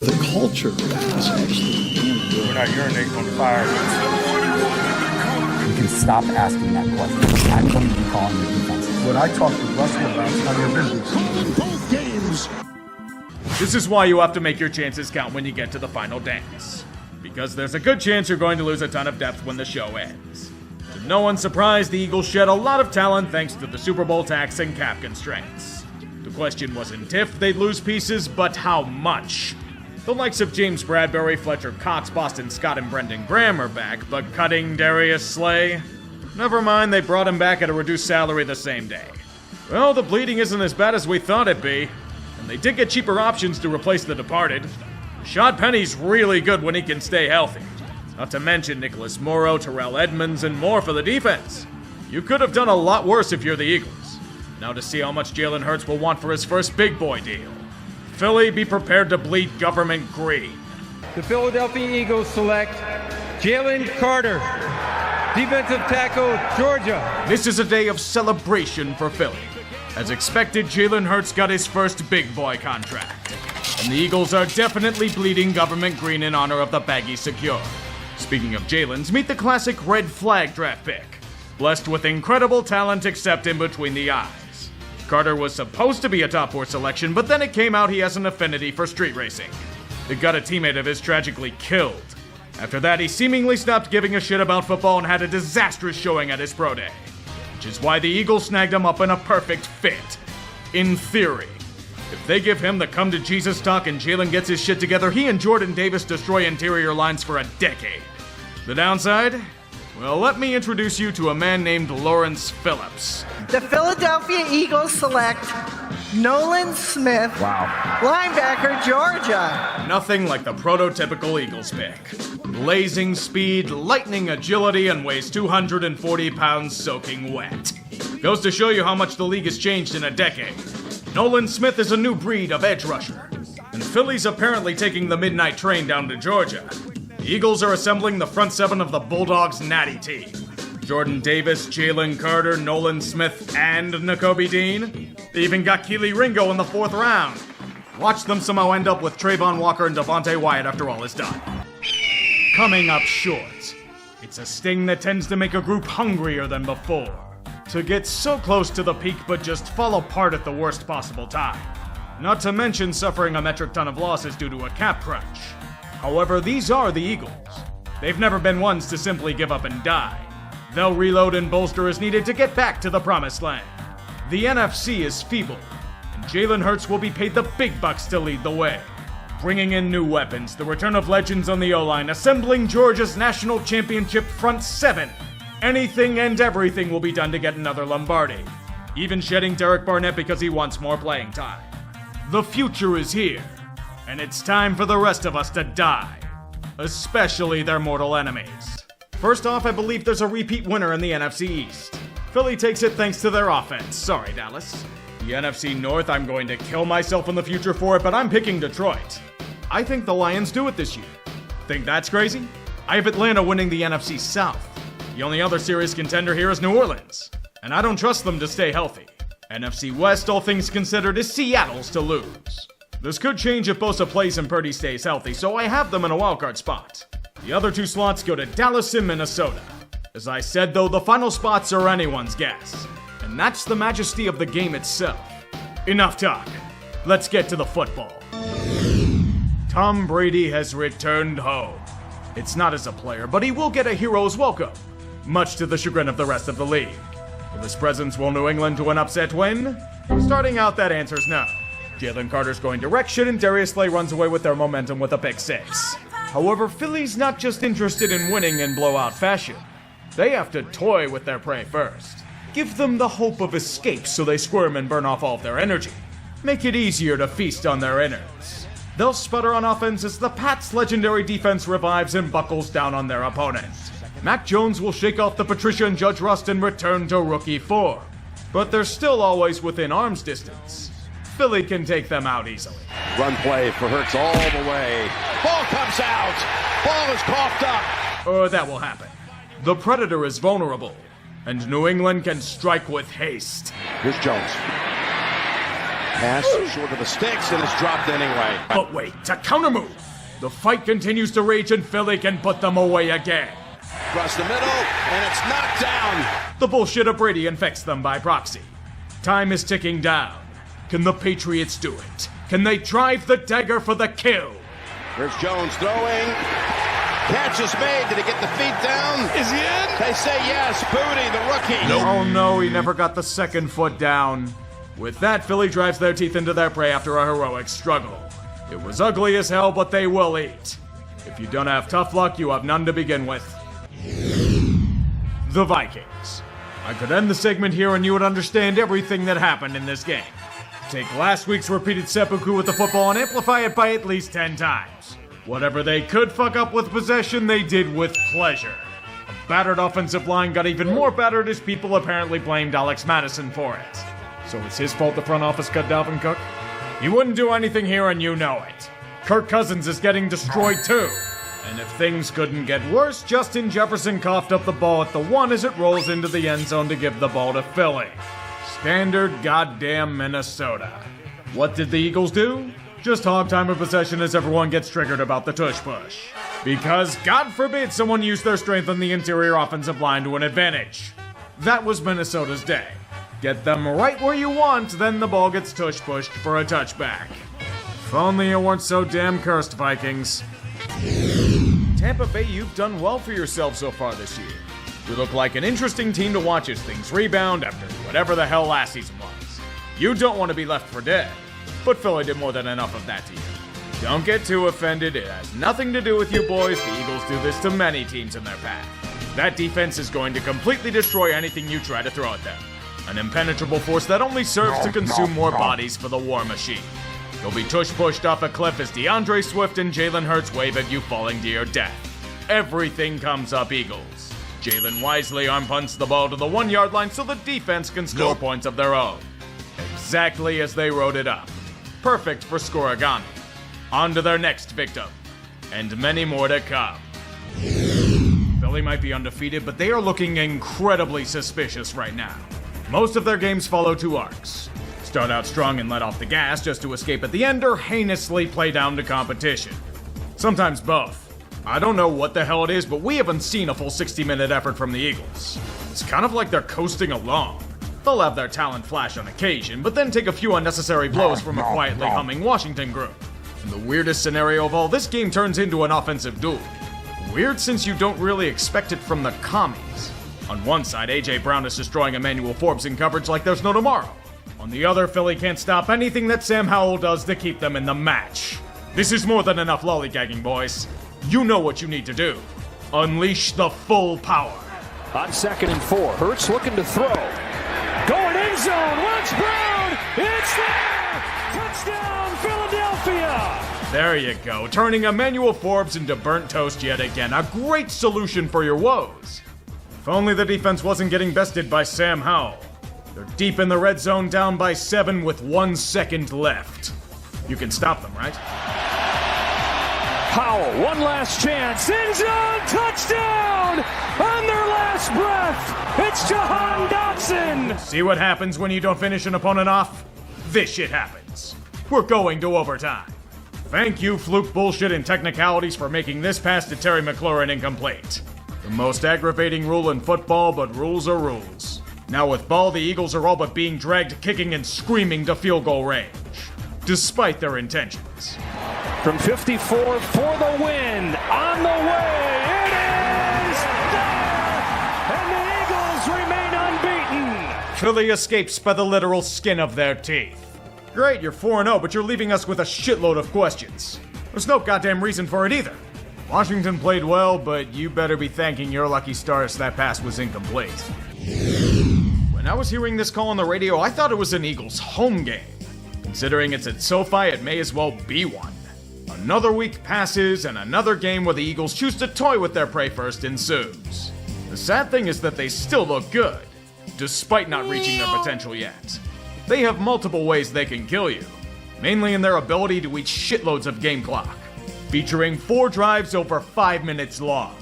The culture is actually damn good. We're not urinating on fire. You can stop asking that question. I'm going to be calling the defense. What I talked to Russell about is none of your business. Both games. This is why you have to make your chances count when you get to the final dance. Because there's a good chance you're going to lose a ton of depth when the show ends. To no one's surprise, the Eagles shed a lot of talent thanks to the Super Bowl tax and cap constraints. The question wasn't if they'd lose pieces, but how much. The likes of James Bradbury, Fletcher Cox, Boston Scott, and Brendan Graham are back, but cutting Darius Slay? Never mind, they brought him back at a reduced salary the same day. Well, the bleeding isn't as bad as we thought it'd be, and they did get cheaper options to replace the departed. Rashad Penny's really good when he can stay healthy. Not to mention Nicholas Morrow, Terrell Edmonds, and more for the defense. You could have done a lot worse if you're the Eagles. Now to see how much Jalen Hurts will want for his first big boy deal. Philly, be prepared to bleed government green. The Philadelphia Eagles select Jalen Carter, defensive tackle, Georgia. This is a day of celebration for Philly. As expected, Jalen Hurts got his first big boy contract. And the Eagles are definitely bleeding government green in honor of the baggy secure. Speaking of Jalen's, meet the classic red flag draft pick. Blessed with incredible talent except in between the eyes. Carter was supposed to be a top 4 selection, but then it came out he has an affinity for street racing. It got a teammate of his tragically killed. After that, he seemingly stopped giving a shit about football and had a disastrous showing at his pro day. Which is why the Eagles snagged him up in a perfect fit. In theory. If they give him the come to Jesus talk and Jalen gets his shit together, he and Jordan Davis destroy interior lines for a decade. The downside? Well, let me introduce you to a man named Lawrence Phillips. The Philadelphia Eagles select Nolan Smith, linebacker, Georgia. Nothing like the prototypical Eagles pick. Blazing speed, lightning agility, and weighs 240 pounds soaking wet. Goes to show you how much the league has changed in a decade. Nolan Smith is a new breed of edge rusher. And Philly's apparently taking the midnight train down to Georgia. The Eagles are assembling the front 7 of the Bulldogs' natty team. Jordan Davis, Jalen Carter, Nolan Smith, and Nakobe Dean. They even got Keely Ringo in the 4th round. Watch them somehow end up with Trayvon Walker and Devontae Wyatt after all is done. Coming up short. It's a sting that tends to make a group hungrier than before. To get so close to the peak but just fall apart at the worst possible time. Not to mention suffering a metric ton of losses due to a cap crunch. However, these are the Eagles. They've never been ones to simply give up and die. They'll reload and bolster as needed to get back to the promised land. The NFC is feeble, and Jalen Hurts will be paid the big bucks to lead the way. Bringing in new weapons, the return of legends on the O-line, assembling Georgia's national championship front 7. Anything and everything will be done to get another Lombardi. Even shedding Derek Barnett because he wants more playing time. The future is here, and it's time for the rest of us to die. Especially their mortal enemies. First off, I believe there's a repeat winner in the NFC East. Philly takes it thanks to their offense. Sorry, Dallas. The NFC North, I'm going to kill myself in the future for it, but I'm picking Detroit. I think the Lions do it this year. Think that's crazy? I have Atlanta winning the NFC South. The only other serious contender here is New Orleans, and I don't trust them to stay healthy. NFC West, all things considered, is Seattle's to lose. This could change if Bosa plays and Purdy stays healthy, so I have them in a wildcard spot. The other 2 slots go to Dallas and Minnesota. As I said though, the final spots are anyone's guess. And that's the majesty of the game itself. Enough talk. Let's get to the football. Tom Brady has returned home. It's not as a player, but he will get a hero's welcome. Much to the chagrin of the rest of the league. Will his presence will New England to an upset win? Starting out, that answer's no. Jalen Carter's going direction, and Darius Slay runs away with their momentum with a pick 6. However, Philly's not just interested in winning in blowout fashion. They have to toy with their prey first. Give them the hope of escape so they squirm and burn off all of their energy. Make it easier to feast on their innards. They'll sputter on offense as the Pats' legendary defense revives and buckles down on their opponent. Mac Jones will shake off the Patricia and Judge rust and return to rookie form. But they're still always within arm's distance. Philly can take them out easily. Run play for Hurts all the way. Ball comes out. Ball is coughed up. That will happen. The Predator is vulnerable, and New England can strike with haste. Here's Jones. Pass short of the sticks and it's dropped anyway. But wait, to countermove! The fight continues to rage and Philly can put them away again. Across the middle, and it's knocked down. The bullshit of Brady infects them by proxy. Time is ticking down. Can the Patriots do it? Can they drive the dagger for the kill? Here's Jones throwing. Catch is made. Did he get the feet down? Is he in? They say yes. Booty, the rookie. Oh no, he never got the second foot down. With that, Philly drives their teeth into their prey after a heroic struggle. It was ugly as hell, but they will eat. If you don't have tough luck, you have none to begin with. The Vikings. I could end the segment here and you would understand everything that happened in this game. Take last week's repeated seppuku with the football and amplify it by at least 10 times. Whatever they could fuck up with possession, they did with pleasure. A battered offensive line got even more battered as people apparently blamed Alex Madison for it. So it's his fault the front office cut Dalvin Cook? He wouldn't do anything here and you know it. Kirk Cousins is getting destroyed too. And if things couldn't get worse, Justin Jefferson coughed up the ball at the 1 as it rolls into the end zone to give the ball to Philly. Standard goddamn Minnesota. What did the Eagles do? Just hog time of possession as everyone gets triggered about the tush push. Because God forbid someone use their strength on the interior offensive line to an advantage. That was Minnesota's day. Get them right where you want, then the ball gets tush pushed for a touchback. If only you weren't so damn cursed, Vikings. Tampa Bay, you've done well for yourself so far this year. You look like an interesting team to watch as things rebound after whatever the hell last season was. You don't want to be left for dead, but Philly did more than enough of that to you. Don't get too offended, it has nothing to do with you boys. The Eagles do this to many teams in their path. That defense is going to completely destroy anything you try to throw at them. An impenetrable force that only serves to consume more bodies for the war machine. You'll be tush-pushed off a cliff as DeAndre Swift and Jalen Hurts wave at you falling to your death. Everything comes up Eagles. Jalen wisely arm punts the ball to the 1 yard line so the defense can score points of their own. Exactly as they wrote it up. Perfect for Scorigani. On to their next victim. And many more to come. Philly might be undefeated, but they are looking incredibly suspicious right now. Most of their games follow 2 arcs. Start out strong and let off the gas just to escape at the end, or heinously play down to competition. Sometimes both. I don't know what the hell it is, but we haven't seen a full 60-minute effort from the Eagles. It's kind of like they're coasting along. They'll have their talent flash on occasion, but then take a few unnecessary blows from a quietly humming Washington group. And the weirdest scenario of all, this game turns into an offensive duel. Weird since you don't really expect it from the commies. On one side, A.J. Brown is destroying Emmanuel Forbes in coverage like there's no tomorrow. On the other, Philly can't stop anything that Sam Howell does to keep them in the match. This is more than enough lollygagging, boys. You know what you need to do. Unleash the full power. On 2nd and 4, Hurts looking to throw. Going end zone, Wentz Brown, it's there! Touchdown, Philadelphia! There you go, turning Emmanuel Forbes into burnt toast yet again. A great solution for your woes. If only the defense wasn't getting bested by Sam Howell. They're deep in the red zone, down by 7 with 1 second left. You can stop them, right? Howell, one last chance, end zone, touchdown! On their last breath, it's Jahan Dotson! See what happens when you don't finish an opponent off? This shit happens. We're going to overtime. Thank you, fluke bullshit and technicalities, for making this pass to Terry McLaurin incomplete. The most aggravating rule in football, but rules are rules. Now with ball, the Eagles are all but being dragged kicking and screaming to field goal range, despite their intentions. From 54 for the win, on the way, it is there! And the Eagles remain unbeaten! Philly escapes by the literal skin of their teeth. Great, you're 4-0, but you're leaving us with a shitload of questions. There's no goddamn reason for it either. Washington played well, but you better be thanking your lucky stars that pass was incomplete. When I was hearing this call on the radio, I thought it was an Eagles home game. Considering it's at SoFi, it may as well be one. Another week passes, and another game where the Eagles choose to toy with their prey first ensues. The sad thing is that they still look good, despite not reaching their potential yet. They have multiple ways they can kill you, mainly in their ability to eat shitloads of game clock, featuring 4 drives over 5 minutes long,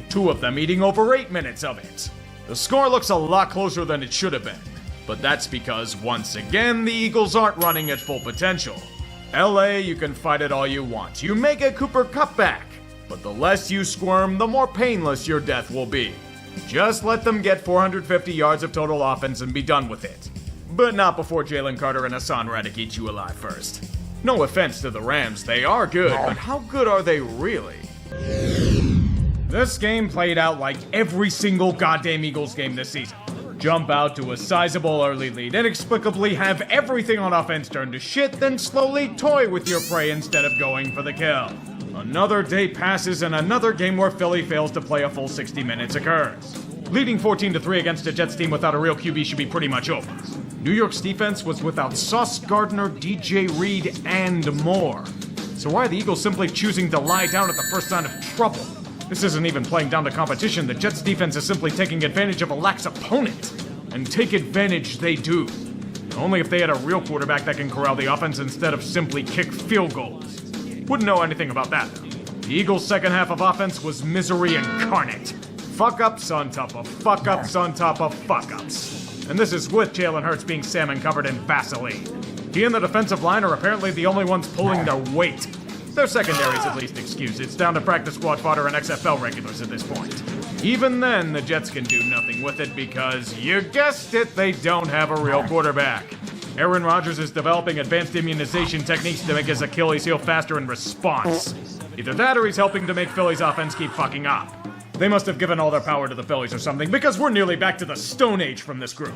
2 of them eating over 8 minutes of it. The score looks a lot closer than it should have been. But that's because, once again, the Eagles aren't running at full potential. LA, you can fight it all you want. You may get Cooper Kupp back, but the less you squirm, the more painless your death will be. Just let them get 450 yards of total offense and be done with it. But not before Jalen Carter and Hassan Reddick eat you alive first. No offense to the Rams, they are good, but how good are they really? This game played out like every single goddamn Eagles game this season. Jump out to a sizable early lead, inexplicably have everything on offense turn to shit, then slowly toy with your prey instead of going for the kill. Another day passes and another game where Philly fails to play a full 60 minutes occurs. Leading 14-3 against a Jets team without a real QB should be pretty much over. New York's defense was without Sauce Gardner, DJ Reed, and more. So why are the Eagles simply choosing to lie down at the first sign of trouble? This isn't even playing down to competition. The Jets' defense is simply taking advantage of a lax opponent. And take advantage they do. Only if they had a real quarterback that can corral the offense instead of simply kick field goals. Wouldn't know anything about that, though. The Eagles' second half of offense was misery incarnate. Fuck-ups on top of fuck-ups on top of fuck-ups. And this is with Jalen Hurts being salmon covered in Vaseline. He and the defensive line are apparently the only ones pulling their weight. Their secondary is at least excused. It's down to practice squad fodder and XFL regulars at this point. Even then, the Jets can do nothing with it because, you guessed it, they don't have a real quarterback. Aaron Rodgers is developing advanced immunization techniques to make his Achilles heal faster in response. Either that or he's helping to make Philly's offense keep fucking up. They must have given all their power to the Phillies or something, because we're nearly back to the Stone Age from this group.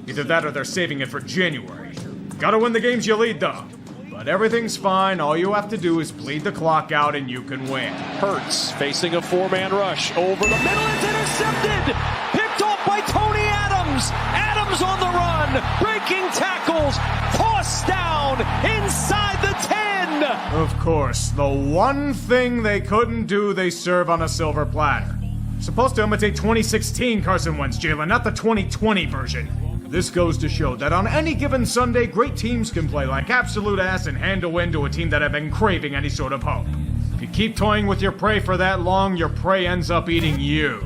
Either that or they're saving it for January. Gotta win the games you lead, though. But everything's fine. All you have to do is bleed the clock out and you can win. Hurts facing a four-man rush. Over the middle, it's intercepted! Picked off by Tony Adams! Adams on the run! Breaking tackles! Tossed down inside the 10! Of course, the one thing they couldn't do, they serve on a silver platter. Supposed to imitate 2016 Carson Wentz, Jalen, not the 2020 version. This goes to show that on any given Sunday, great teams can play like absolute ass and hand a win to a team that have been craving any sort of hope. If you keep toying with your prey for that long, your prey ends up eating you.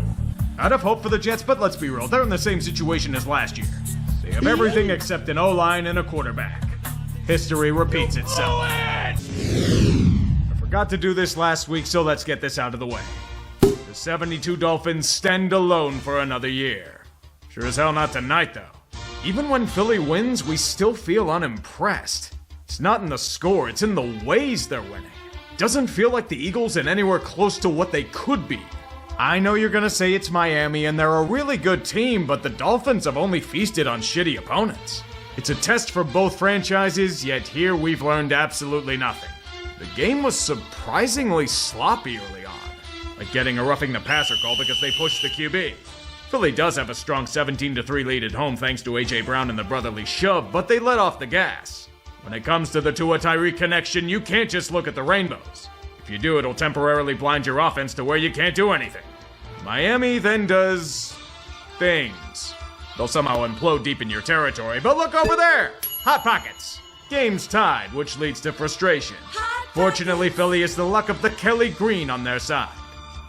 I'd have hope for the Jets, but let's be real, they're in the same situation as last year. They have everything except an O-line and a quarterback. History repeats itself. I forgot to do this last week, so let's get this out of the way. The 72 Dolphins stand alone for another year. Sure as hell not tonight, though. Even when Philly wins, we still feel unimpressed. It's not in the score, it's in the ways they're winning. Doesn't feel like the Eagles are anywhere close to what they could be. I know you're gonna say it's Miami and they're a really good team, but the Dolphins have only feasted on shitty opponents. It's a test for both franchises, yet here we've learned absolutely nothing. The game was surprisingly sloppy early on, like getting a roughing the passer call because they pushed the QB. Philly does have a strong 17-3 lead at home thanks to A.J. Brown and the brotherly shove, but they let off the gas. When it comes to the Tua-Tyreek connection, you can't just look at the rainbows. If you do, it'll temporarily blind your offense to where you can't do anything. Miami then does things. They'll somehow implode deep in your territory, but look over there! Hot Pockets! Game's tied, which leads to frustration. Fortunately, Philly is the luck of the Kelly Green on their side.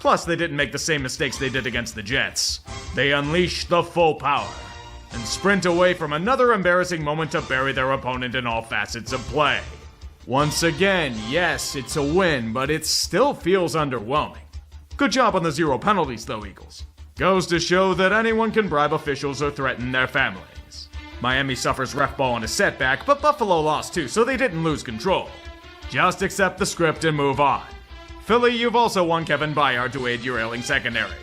Plus, they didn't make the same mistakes they did against the Jets. They unleash the full power and sprint away from another embarrassing moment to bury their opponent in all facets of play. Once again, yes, it's a win, but it still feels underwhelming. Good job on the 0 penalties, though, Eagles. Goes to show that anyone can bribe officials or threaten their families. Miami suffers ref ball on a setback, but Buffalo lost too, so they didn't lose control. Just accept the script and move on. Philly, you've also won Kevin Byard to aid your ailing secondary.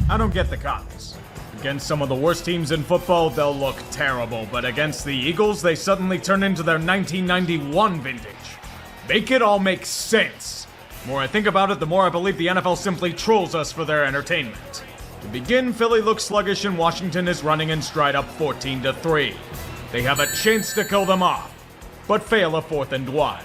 I don't get the comments. Against some of the worst teams in football, they'll look terrible, but against the Eagles, they suddenly turn into their 1991 vintage. Make it all make sense. The more I think about it, the more I believe the NFL simply trolls us for their entertainment. To begin, Philly looks sluggish and Washington is running in stride up 14-3. They have a chance to kill them off, but fail a 4th and 1.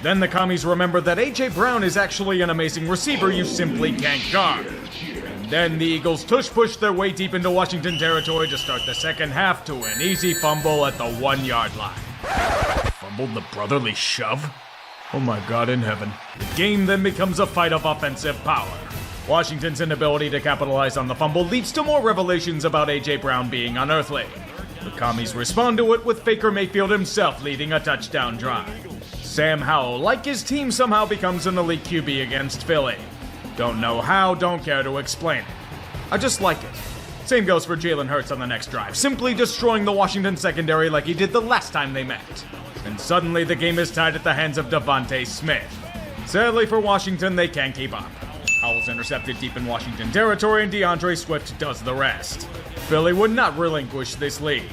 Then the commies remember that A.J. Brown is actually an amazing receiver you simply can't guard. And then the Eagles tush-push their way deep into Washington territory to start the second half to an easy fumble at the 1-yard line. Fumbled the brotherly shove? Oh my God in heaven. The game then becomes a fight of offensive power. Washington's inability to capitalize on the fumble leads to more revelations about A.J. Brown being unearthly. The Commies respond to it with Baker Mayfield himself leading a touchdown drive. Sam Howell, like his team, somehow becomes an elite QB against Philly. Don't know how, don't care to explain it. I just like it. Same goes for Jalen Hurts on the next drive, simply destroying the Washington secondary like he did the last time they met. And suddenly the game is tied at the hands of Devontae Smith. Sadly for Washington, they can't keep up. Howell's intercepted deep in Washington territory and DeAndre Swift does the rest. Philly would not relinquish this lead.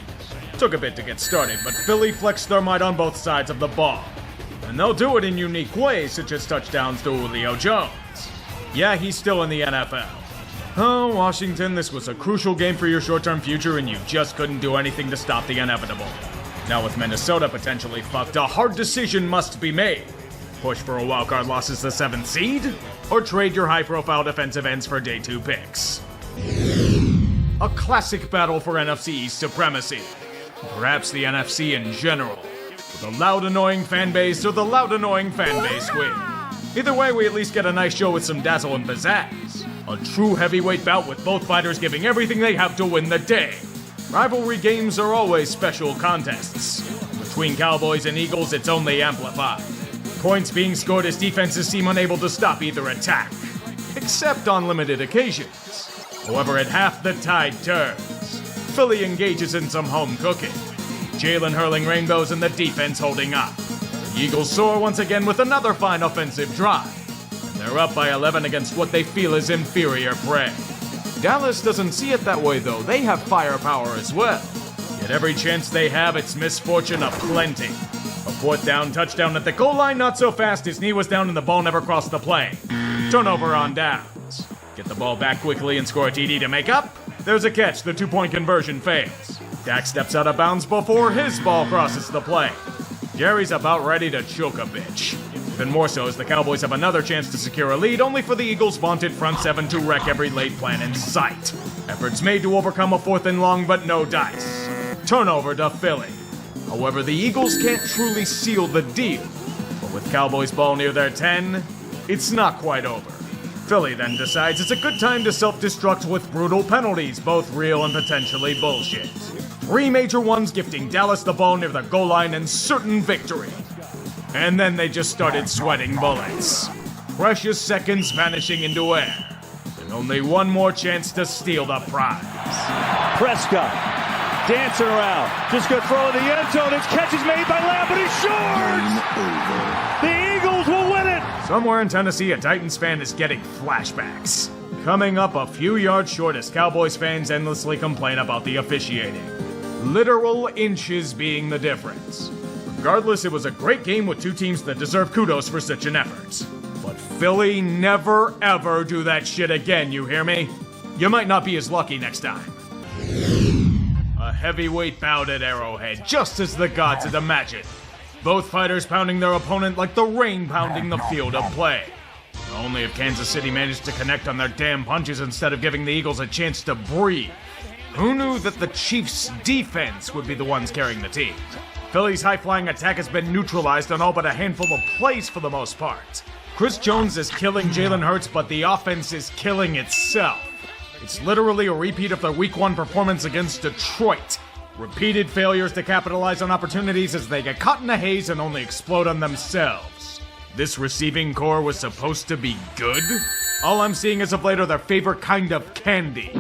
Took a bit to get started, but Philly flexed their might on both sides of the ball. And they'll do it in unique ways, such as touchdowns to Julio Jones. Yeah, he's still in the NFL. Oh, Washington, this was a crucial game for your short-term future and you just couldn't do anything to stop the inevitable. Now with Minnesota potentially fucked, a hard decision must be made. Push for a wildcard loss as the 7th seed, or trade your high-profile defensive ends for day 2 picks. A classic battle for NFC East supremacy. Perhaps the NFC in general. With a loud, annoying fan base or the loud, annoying fan base win. Either way, we at least get a nice show with some dazzle and pizzazz. A true heavyweight bout with both fighters giving everything they have to win the day. Rivalry games are always special contests. Between Cowboys and Eagles, it's only amplified. Points being scored as defenses seem unable to stop either attack. Except on limited occasions. However, at half, the tide turns. Philly engages in some home cooking. Jalen hurling rainbows and the defense holding up. The Eagles soar once again with another fine offensive drive. They're up by 11 against what they feel is inferior prey. Dallas doesn't see it that way though, they have firepower as well. Yet every chance they have, it's misfortune aplenty. A 4th down touchdown at the goal line, not so fast, his knee was down and the ball never crossed the plane. Turnover on downs. Get the ball back quickly and score a TD to make up. There's a catch, the 2-point conversion fails. Dak steps out of bounds before his ball crosses the plane. Jerry's about ready to choke a bitch. Even more so as the Cowboys have another chance to secure a lead, only for the Eagles' vaunted front 7 to wreck every laid plan in sight. Efforts made to overcome a 4th and long, but no dice. Turnover to Philly. However, the Eagles can't truly seal the deal. But with Cowboys' ball near their 10, it's not quite over. Philly then decides it's a good time to self-destruct with brutal penalties, both real and potentially bullshit. 3 major ones gifting Dallas the ball near the goal line and certain victory. And then they just started sweating bullets. Precious seconds vanishing into air. And only one more chance to steal the prize. Prescott dancing around, just gonna throw in the end zone. His catch is made by Lamb, but he's short! The Eagles will win it! Somewhere in Tennessee, a Titans fan is getting flashbacks. Coming up a few yards short as Cowboys fans endlessly complain about the officiating. Literal inches being the difference. Regardless, it was a great game with 2 teams that deserve kudos for such an effort. But Philly never ever do that shit again, you hear me? You might not be as lucky next time. A heavyweight bout at Arrowhead, just as the gods had imagined. Both fighters pounding their opponent like the rain pounding the field of play. Only if Kansas City managed to connect on their damn punches instead of giving the Eagles a chance to breathe. Who knew that the Chiefs' defense would be the ones carrying the team? Philly's high-flying attack has been neutralized on all but a handful of plays for the most part. Chris Jones is killing Jalen Hurts, but the offense is killing itself. It's literally a repeat of their Week 1 performance against Detroit. Repeated failures to capitalize on opportunities as they get caught in the haze and only explode on themselves. This receiving core was supposed to be good? All I'm seeing as of late are their favorite kind of candy.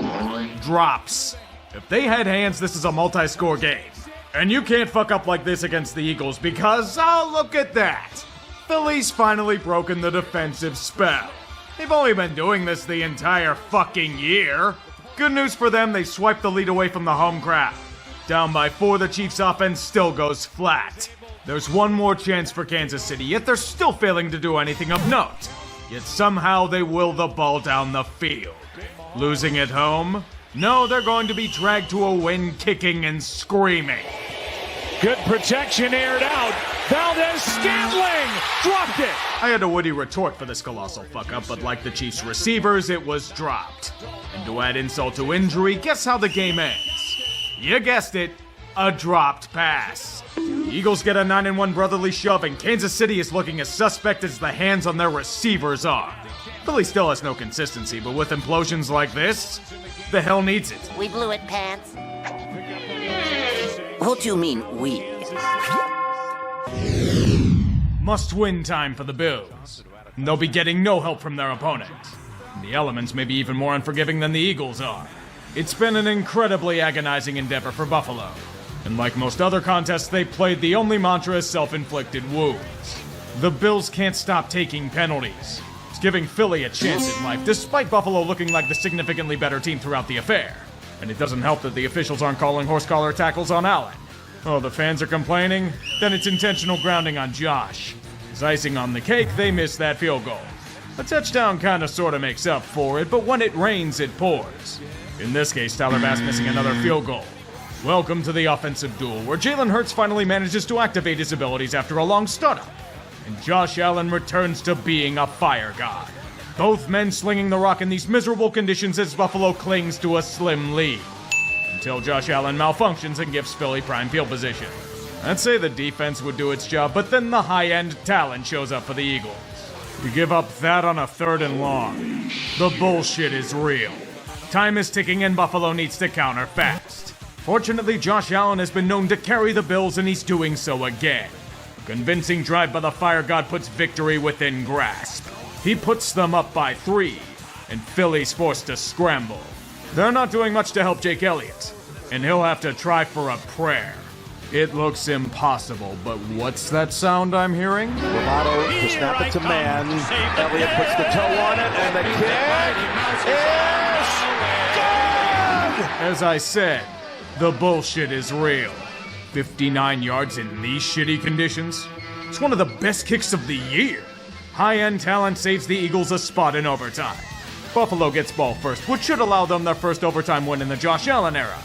Drops. If they had hands, this is a multi-score game. And you can't fuck up like this against the Eagles because, oh, look at that! Philly's finally broken the defensive spell. They've only been doing this the entire fucking year. Good news for them, they swiped the lead away from the home crowd. Down by 4, the Chiefs' offense still goes flat. There's one more chance for Kansas City, yet they're still failing to do anything of note. Yet somehow they will the ball down the field. Losing at home? No, they're going to be dragged to a win kicking and screaming. Good protection, aired out. Valdez-Scantling dropped it. I had a witty retort for this colossal fuck-up, but like the Chiefs' receivers, it was dropped. And to add insult to injury, guess how the game ends? You guessed it, a dropped pass. The Eagles get a 9-1 brotherly shove, and Kansas City is looking as suspect as the hands on their receivers are. Philly still has no consistency, but with implosions like this, the hell needs it. We blew it, pants. What do you mean, we? Must-win time for the Bills. They'll be getting no help from their opponent. The elements may be even more unforgiving than the Eagles are. It's been an incredibly agonizing endeavor for Buffalo. And like most other contests they played, the only mantra is self-inflicted wounds. The Bills can't stop taking penalties. It's giving Philly a chance in life, despite Buffalo looking like the significantly better team throughout the affair. And it doesn't help that the officials aren't calling horse collar tackles on Allen. Oh, the fans are complaining? Then it's intentional grounding on Josh. As icing on the cake, they missed that field goal. A touchdown kinda sorta makes up for it, but when it rains, it pours. In this case, Tyler Bass missing another field goal. Welcome to the offensive duel, where Jalen Hurts finally manages to activate his abilities after a long startup. And Josh Allen returns to being a fire god. Both men slinging the rock in these miserable conditions as Buffalo clings to a slim lead. Until Josh Allen malfunctions and gives Philly prime field position. I'd say the defense would do its job, but then the high-end talent shows up for the Eagles. You give up that on a 3rd and long. The bullshit is real. Time is ticking and Buffalo needs to counter fast. Fortunately, Josh Allen has been known to carry the Bills and he's doing so again. A convincing drive by the Fire God puts victory within grasp. He puts them up by 3, and Philly's forced to scramble. They're not doing much to help Jake Elliott, and he'll have to try for a prayer. It looks impossible, but what's that sound I'm hearing? Bravado to snap it to man. Elliott puts the toe on it, and the kick is good! As I said, the bullshit is real. 59 yards in these shitty conditions? It's one of the best kicks of the year. High-end talent saves the Eagles a spot in overtime. Buffalo gets ball first, which should allow them their first overtime win in the Josh Allen era.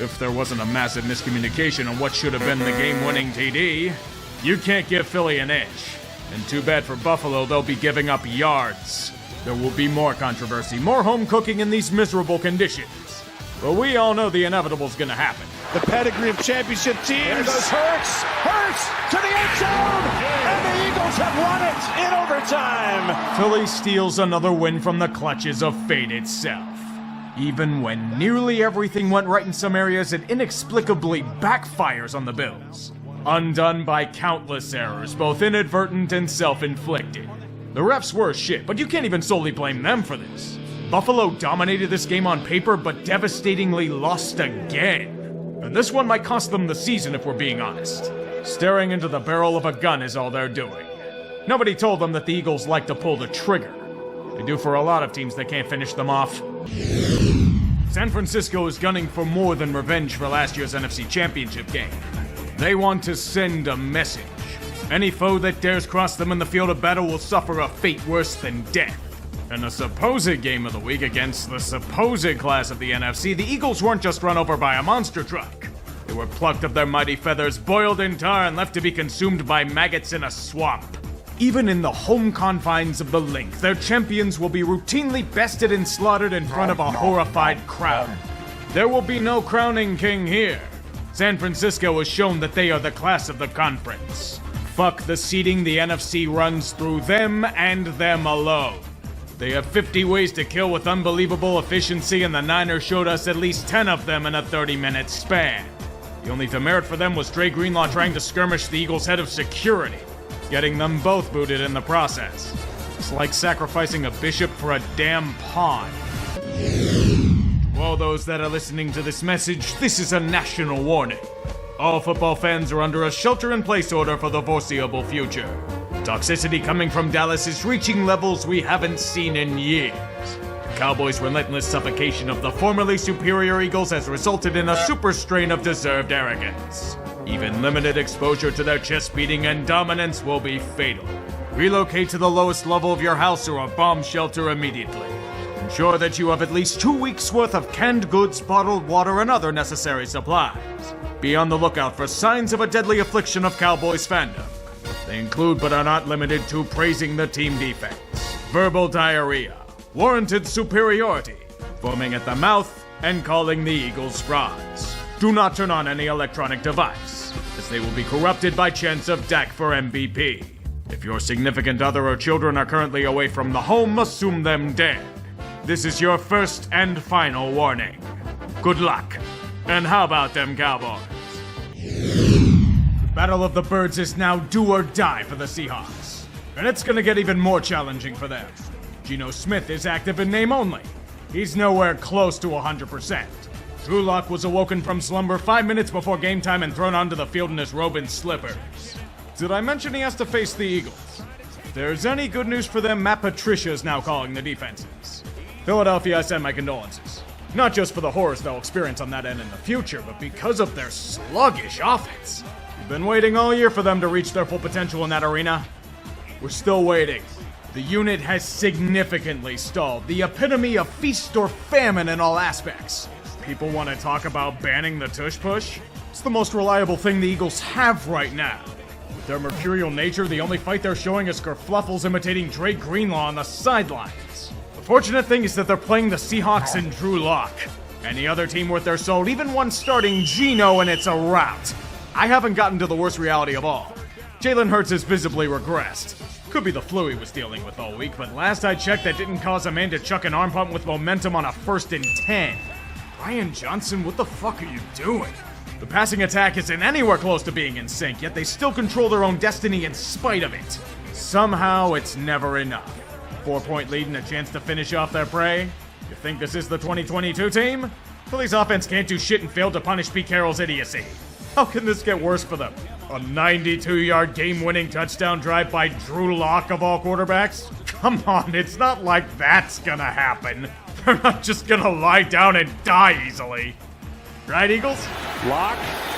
If there wasn't a massive miscommunication on what should have been the game-winning TD, you can't give Philly an inch. And too bad for Buffalo, they'll be giving up yards. There will be more controversy, more home cooking in these miserable conditions. But we all know the inevitable's gonna happen. The pedigree of championship teams. There goes Hurts. Hurts to the end zone. And the Eagles have won it in overtime. Philly steals another win from the clutches of fate itself. Even when nearly everything went right in some areas, it inexplicably backfires on the Bills. Undone by countless errors, both inadvertent and self-inflicted. The refs were shit, but you can't even solely blame them for this. Buffalo dominated this game on paper, but devastatingly lost again. And this one might cost them the season if we're being honest. Staring into the barrel of a gun is all they're doing. Nobody told them that the Eagles like to pull the trigger. They do for a lot of teams that can't finish them off. San Francisco is gunning for more than revenge for last year's NFC Championship game. They want to send a message. Any foe that dares cross them in the field of battle will suffer a fate worse than death. In a supposed game of the week against the supposed class of the NFC, the Eagles weren't just run over by a monster truck. They were plucked of their mighty feathers, boiled in tar, and left to be consumed by maggots in a swamp. Even in the home confines of the Link, their champions will be routinely bested and slaughtered in front of a horrified crowd. There will be no crowning king here. San Francisco has shown that they are the class of the conference. Fuck the seeding, the NFC runs through them and them alone. They have 50 ways to kill with unbelievable efficiency, and the Niners showed us at least 10 of them in a 30-minute span. The only demerit for them was Dre Greenlaw trying to skirmish the Eagles' head of security, getting them both booted in the process. It's like sacrificing a bishop for a damn pawn. To all those that are listening to this message, this is a national warning. All football fans are under a shelter-in-place order for the foreseeable future. Toxicity coming from Dallas is reaching levels we haven't seen in years. The Cowboys' relentless suffocation of the formerly superior Eagles has resulted in a super strain of deserved arrogance. Even limited exposure to their chest beating and dominance will be fatal. Relocate to the lowest level of your house or a bomb shelter immediately. Ensure that you have at least 2 weeks' worth of canned goods, bottled water, and other necessary supplies. Be on the lookout for signs of a deadly affliction of Cowboys fandom. They include but are not limited to praising the team defense, verbal diarrhea, warranted superiority, foaming at the mouth, and calling the Eagles frauds. Do not turn on any electronic device, as they will be corrupted by chance of Dak for MVP. If your significant other or children are currently away from the home, assume them dead. This is your first and final warning. Good luck. And how about them Cowboys? The Battle of the Birds is now do or die for the Seahawks. And it's gonna get even more challenging for them. Geno Smith is active in name only. He's nowhere close to 100%. Drew Lock was awoken from slumber 5 minutes before game time and thrown onto the field in his robe and slippers. Did I mention he has to face the Eagles? If there's any good news for them, Matt Patricia is now calling the defenses. Philadelphia, I send my condolences. Not just for the horrors they'll experience on that end in the future, but because of their sluggish offense. We've been waiting all year for them to reach their full potential in that arena. We're still waiting. The unit has significantly stalled, the epitome of feast or famine in all aspects. People want to talk about banning the tush push? It's the most reliable thing the Eagles have right now. With their mercurial nature, the only fight they're showing is kerfluffles imitating Drake Greenlaw on the sidelines. The fortunate thing is that they're playing the Seahawks and Drew Lock. Any other team worth their salt, even one starting Geno, and it's a rout. I haven't gotten to the worst reality of all. Jalen Hurts has visibly regressed. Could be the flu he was dealing with all week, but last I checked, that didn't cause a man to chuck an arm pump with momentum on a 1st and 10. Brian Johnson, what the fuck are you doing? The passing attack isn't anywhere close to being in sync, yet they still control their own destiny in spite of it. Somehow, it's never enough. 4-point lead and a chance to finish off their prey? You think this is the 2022 team? Philly's offense can't do shit and failed to punish Pete Carroll's idiocy. How can this get worse for them? A 92-yard game-winning touchdown drive by Drew Lock of all quarterbacks? Come on, it's not like that's gonna happen. They're not just gonna lie down and die easily. Right, Eagles? Lock,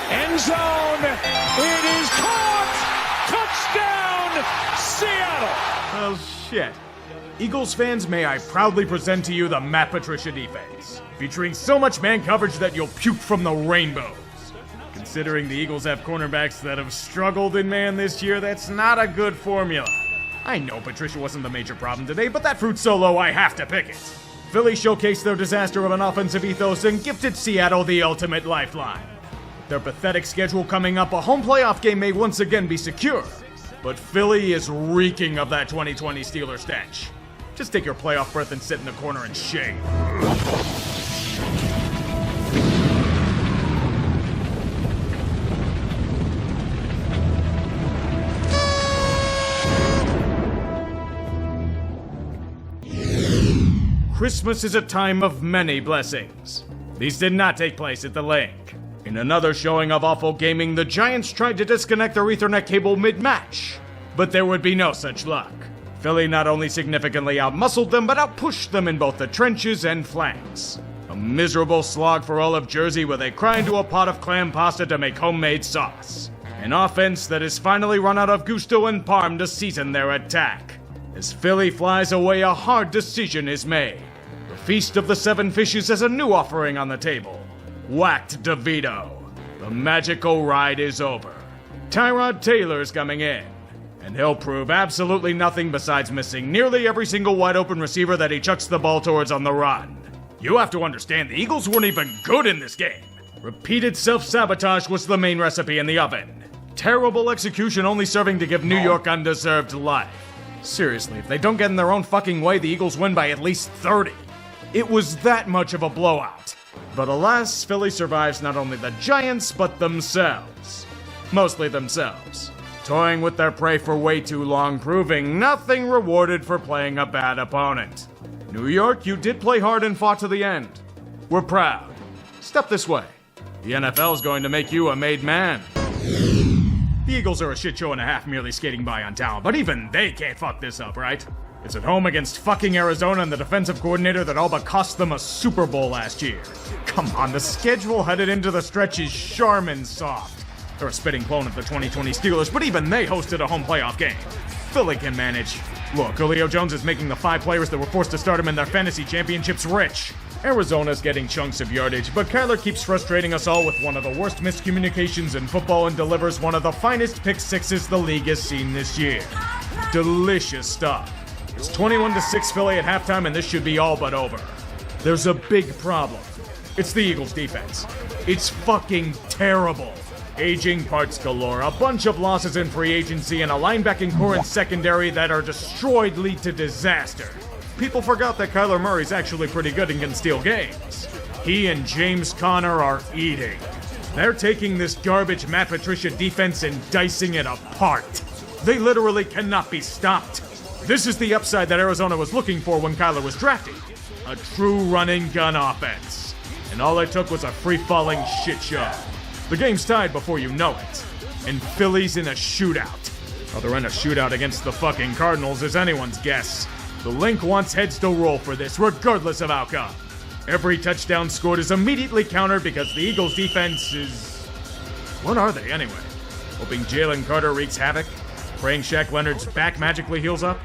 end zone, it is caught! Touchdown, Seattle! Well, shit. Eagles fans, may I proudly present to you the Matt Patricia defense, featuring so much man coverage that you'll puke from the rainbows. Considering the Eagles have cornerbacks that have struggled in man this year, that's not a good formula. I know Patricia wasn't the major problem today, but that fruit so low I have to pick it. Philly showcased their disaster of an offensive ethos and gifted Seattle the ultimate lifeline. With their pathetic schedule coming up, a home playoff game may once again be secure. But Philly is reeking of that 2020 Steelers stench. Just take your playoff berth and sit in the corner and shave. Christmas is a time of many blessings. These did not take place at the Link. In another showing of awful gaming, the Giants tried to disconnect their Ethernet cable mid-match. But there would be no such luck. Philly not only significantly outmuscled them, but outpushed them in both the trenches and flanks. A miserable slog for all of Jersey where they cry into a pot of clam pasta to make homemade sauce. An offense that has finally run out of gusto and parm to season their attack. As Philly flies away, a hard decision is made. The Feast of the Seven Fishes has a new offering on the table. Whacked DeVito. The magical ride is over. Tyrod Taylor's coming in. And he'll prove absolutely nothing besides missing nearly every single wide-open receiver that he chucks the ball towards on the run. You have to understand, the Eagles weren't even good in this game. Repeated self-sabotage was the main recipe in the oven. Terrible execution only serving to give New York undeserved life. Seriously, if they don't get in their own fucking way, the Eagles win by at least 30. It was that much of a blowout. But alas, Philly survives not only the Giants, but themselves. Mostly themselves. Toying with their prey for way too long, proving nothing rewarded for playing a bad opponent. New York, you did play hard and fought to the end. We're proud. Step this way. The NFL's going to make you a made man. The Eagles are a shit show and a half merely skating by on talent, but even they can't fuck this up, right? It's at home against fucking Arizona and the defensive coordinator that all but cost them a Super Bowl last year. Come on, the schedule headed into the stretch is Charmin soft. They're a spitting clone of the 2020 Steelers, but even they hosted a home playoff game. Philly can manage. Look, Julio Jones is making the 5 players that were forced to start him in their fantasy championships rich. Arizona's getting chunks of yardage, but Kyler keeps frustrating us all with one of the worst miscommunications in football and delivers one of the finest pick sixes the league has seen this year. Delicious stuff. It's 21-6 Philly at halftime, and this should be all but over. There's a big problem. It's the Eagles' defense. It's fucking terrible. Aging parts galore, a bunch of losses in free agency, and a linebacking core and secondary that are destroyed lead to disaster. People forgot that Kyler Murray's actually pretty good and can steal games. He and James Conner are eating. They're taking this garbage Matt Patricia defense and dicing it apart. They literally cannot be stopped. This is the upside that Arizona was looking for when Kyler was drafted. A true run-and-gun offense. And all it took was a free-falling shit show. The game's tied before you know it. And Philly's in a shootout. How they're in a shootout against the fucking Cardinals is anyone's guess. The Link wants heads to roll for this, regardless of outcome. Every touchdown scored is immediately countered because the Eagles' defense is... What are they, anyway? Hoping Jalen Carter wreaks havoc? Praying Shaq Leonard's back magically heals up?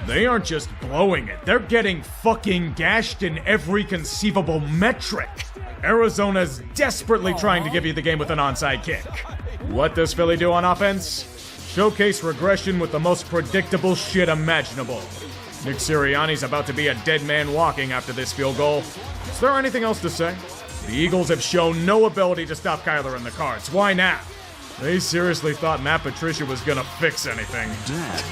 They aren't just blowing it, they're getting fucking gashed in every conceivable metric. Arizona's desperately trying to give you the game with an onside kick. What does Philly do on offense? Showcase regression with the most predictable shit imaginable. Nick Sirianni's about to be a dead man walking after this field goal. Is there anything else to say? The Eagles have shown no ability to stop Kyler in the Cards. Why now? They seriously thought Matt Patricia was gonna fix anything.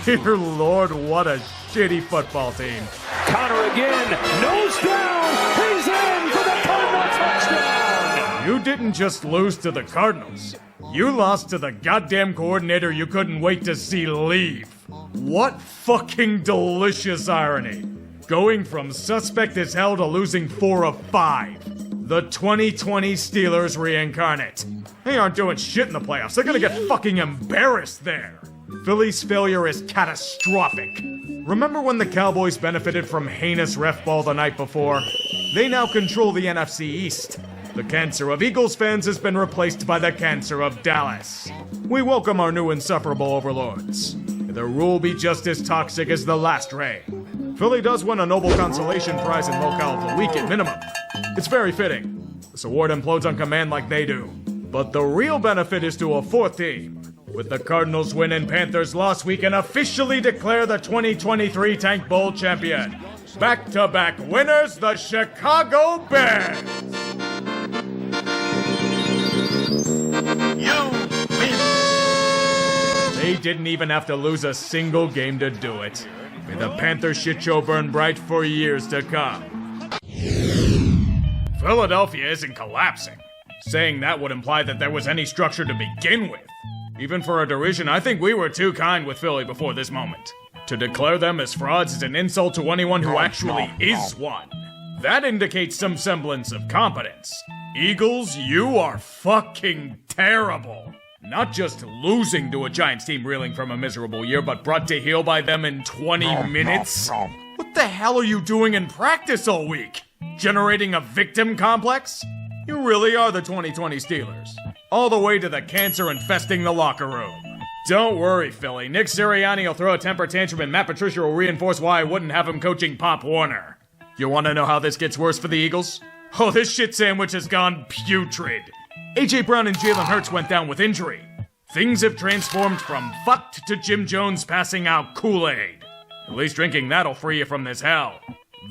Dear Lord, what a shitty football team. Connor again, nose down, he's in for the Cardinal touchdown! You didn't just lose to the Cardinals. You lost to the goddamn coordinator you couldn't wait to see leave. What fucking delicious irony. Going from suspect as hell to losing 4 of 5. The 2020 Steelers reincarnate. They aren't doing shit in the playoffs. They're gonna get fucking embarrassed there. Philly's failure is catastrophic. Remember when the Cowboys benefited from heinous ref ball the night before? They now control the NFC East. The cancer of Eagles fans has been replaced by the cancer of Dallas. We welcome our new insufferable overlords. The rule be just as toxic as the last reign. Philly does win a Nobel Consolation Prize in Locale of the Week at minimum. It's very fitting. This award implodes on command like they do. But the real benefit is to a fourth team. With the Cardinals win and Panthers loss, we can officially declare the 2023 Tank Bowl champion. Back-to-back winners, the Chicago Bears! They didn't even have to lose a single game to do it. May the Panther shit show burn bright for years to come. Philadelphia isn't collapsing. Saying that would imply that there was any structure to begin with. Even for a derision, I think we were too kind with Philly before this moment. To declare them as frauds is an insult to anyone who actually is one. That indicates some semblance of competence. Eagles, you are fucking terrible. Not just losing to a Giants team reeling from a miserable year, but brought to heel by them in 20 minutes? What the hell are you doing in practice all week? Generating a victim complex? You really are the 2020 Steelers. All the way to the cancer infesting the locker room. Don't worry, Philly. Nick Sirianni will throw a temper tantrum and Matt Patricia will reinforce why I wouldn't have him coaching Pop Warner. You want to know how this gets worse for the Eagles? Oh, this shit sandwich has gone putrid. A.J. Brown and Jalen Hurts went down with injury. Things have transformed from fucked to Jim Jones passing out Kool-Aid. At least drinking that'll free you from this hell.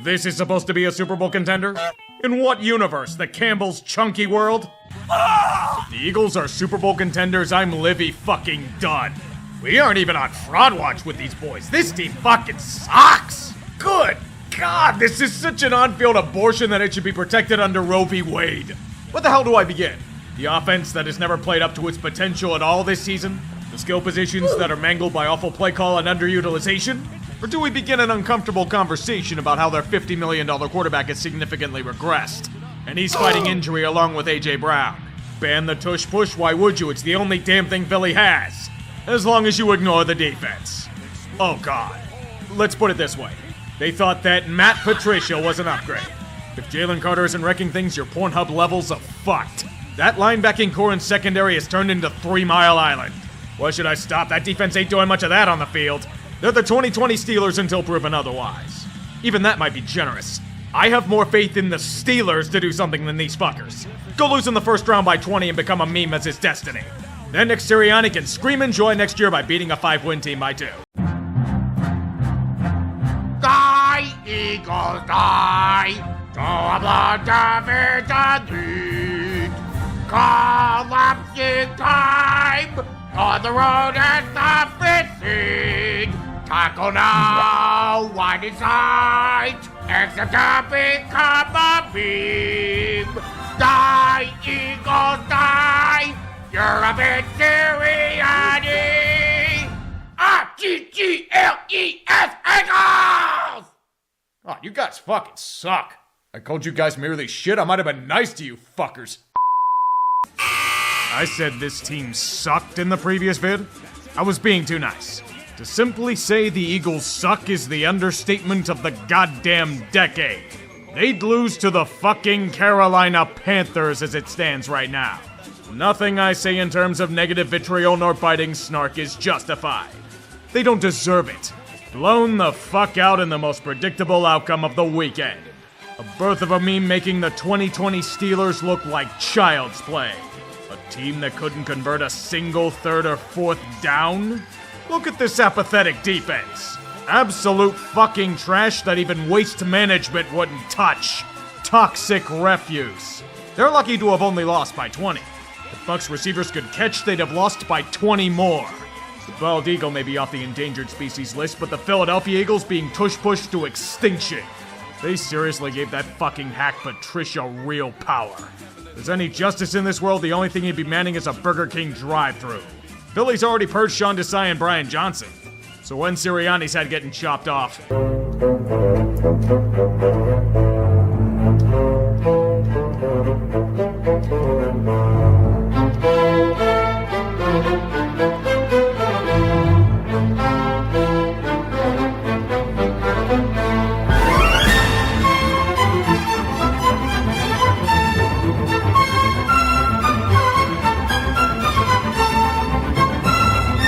This is supposed to be a Super Bowl contender? In what universe? The Campbell's chunky world? If the Eagles are Super Bowl contenders, I'm livy fucking done. We aren't even on fraud watch with these boys. This team fucking sucks. Good God, this is such an on-field abortion that it should be protected under Roe v. Wade. What the hell do I begin? The offense that has never played up to its potential at all this season? The skill positions that are mangled by awful play call and underutilization? Or do we begin an uncomfortable conversation about how their $50 million quarterback has significantly regressed? And he's fighting injury along with A.J. Brown. Ban the tush push, why would you? It's the only damn thing Philly has. As long as you ignore the defense. Oh God. Let's put it this way. They thought that Matt Patricia was an upgrade. If Jalen Carter isn't wrecking things, your Pornhub levels are fucked. That linebacking core and secondary has turned into 3 Mile Island. Why should I stop? That defense ain't doing much of that on the field. They're the 2020 Steelers until proven otherwise. Even that might be generous. I have more faith in the Steelers to do something than these fuckers. Go lose in the first round by 20 and become a meme as his destiny. Then Nick Sirianni can scream and joy next year by beating a 5-win team by 2. Die, Eagles, die! Collapsing time on the road at the fishing. Tackle now, wide inside, except to become a beam. Die, Eagles, die! You're a bit Sirianni! R-G-G-L-E-S Eagles! Oh, you guys fucking suck. I called you guys merely shit. I might have been nice to you fuckers. I said this team sucked in the previous vid. I was being too nice. To simply say the Eagles suck is the understatement of the goddamn decade. They'd lose to the fucking Carolina Panthers as it stands right now. Nothing I say in terms of negative vitriol nor biting snark is justified. They don't deserve it. Blown the fuck out in the most predictable outcome of the weekend. A birth of a meme making the 2020 Steelers look like child's play. A team that couldn't convert a single third or fourth down? Look at this apathetic defense. Absolute fucking trash that even waste management wouldn't touch. Toxic refuse. They're lucky to have only lost by 20. If Bucks receivers could catch, they'd have lost by 20 more. The bald eagle may be off the endangered species list, but the Philadelphia Eagles being tush-pushed to extinction. They seriously gave that fucking hack Patricia real power. If there's any justice in this world, the only thing he'd be manning is a Burger King drive-thru. Philly's already purged Sean Desai and Brian Johnson. So when Sirianni's head getting chopped off?